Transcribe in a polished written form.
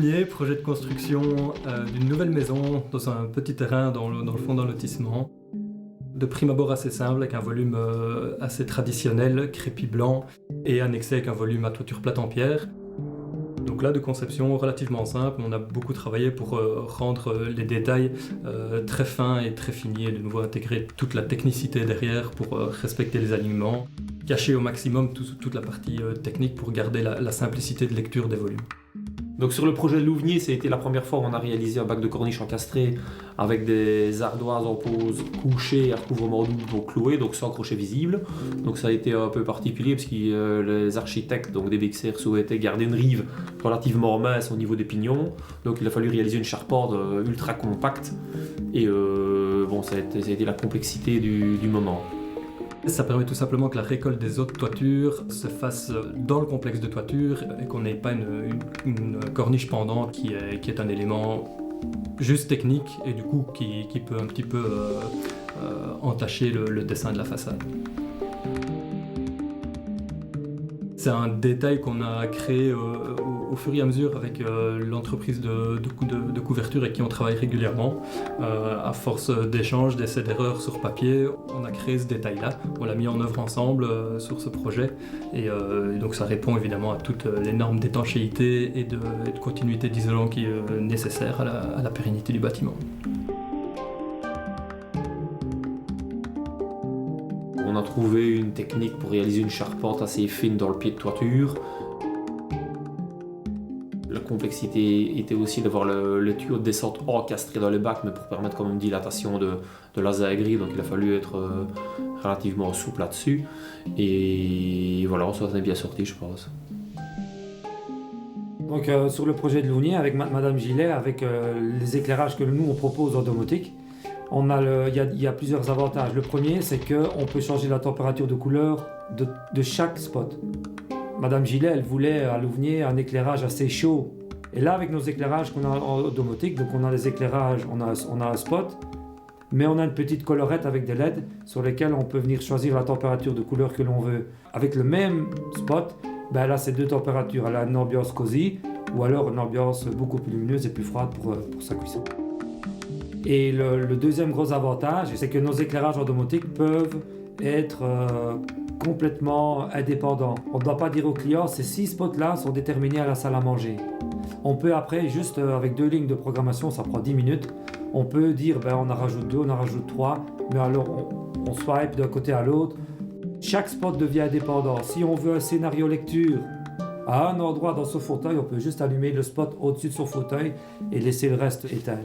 Louvnier, projet de construction d'une nouvelle maison dans un petit terrain dans le fond d'un lotissement. De prime abord assez simple, avec un volume assez traditionnel, crépi blanc, et annexé avec un volume à toiture plate en pierre. Donc là, de conception relativement simple, on a beaucoup travaillé pour rendre les détails très fins et très finis, et de nouveau intégrer toute la technicité derrière pour respecter les alignements, cacher au maximum toute la partie technique pour garder la simplicité de lecture des volumes. Donc sur le projet de Louvnier, ça a été la première fois où on a réalisé un bac de corniche encastré avec des ardoises en pose couchées à recouvrement double, donc clouées, donc sans crochet visible. Donc ça a été un peu particulier parce que les architectes, donc des BXR, souhaitaient garder une rive relativement mince au niveau des pignons. Donc il a fallu réaliser une charpente ultra compacte. Et ça a été la complexité du moment. Ça permet tout simplement que la récolte des autres toitures se fasse dans le complexe de toiture et qu'on n'ait pas une corniche pendante qui est un élément juste technique et du coup qui peut un petit peu entacher le dessin de la façade. C'est un détail qu'on a créé au fur et à mesure avec l'entreprise de couverture avec qui on travaille régulièrement. À force d'échanges, d'essais d'erreurs sur papier, on a créé ce détail-là. On l'a mis en œuvre ensemble sur ce projet. Et donc ça répond évidemment à toutes les normes d'étanchéité et de continuité d'isolant qui est nécessaire à la pérennité du bâtiment. On a trouvé une technique pour réaliser une charpente assez fine dans le pied de toiture. La complexité était aussi d'avoir le tuyau de descente encastré dans le bac, mais pour permettre quand même une dilatation de la zagrie, donc il a fallu être relativement souple là-dessus. Et voilà, on s'en est bien sorti, je pense. Donc sur le projet de Louvnier, avec Madame Gillet, avec les éclairages que nous on propose en domotique, il y a plusieurs avantages. Le premier, c'est qu'on peut changer la température de couleur de chaque spot. Madame Gillet, elle voulait à Louvnier un éclairage assez chaud. Et là, avec nos éclairages qu'on a en domotique, donc on a les éclairages, on a un spot, mais on a une petite collerette avec des LED sur lesquels on peut venir choisir la température de couleur que l'on veut. Avec le même spot, là c'est deux températures. Elle a une ambiance cosy ou alors une ambiance beaucoup plus lumineuse et plus froide pour sa cuisson. Et le deuxième gros avantage, c'est que nos éclairages en domotique peuvent être complètement indépendants. On ne doit pas dire au client, ces 6 spots-là sont déterminés à la salle à manger. On peut après, juste avec 2 lignes de programmation, ça prend 10 minutes, on peut dire on en rajoute 2, on en rajoute 3, mais alors on swipe d'un côté à l'autre. Chaque spot devient indépendant. Si on veut un scénario lecture à un endroit dans son fauteuil, on peut juste allumer le spot au-dessus de son fauteuil et laisser le reste éteint.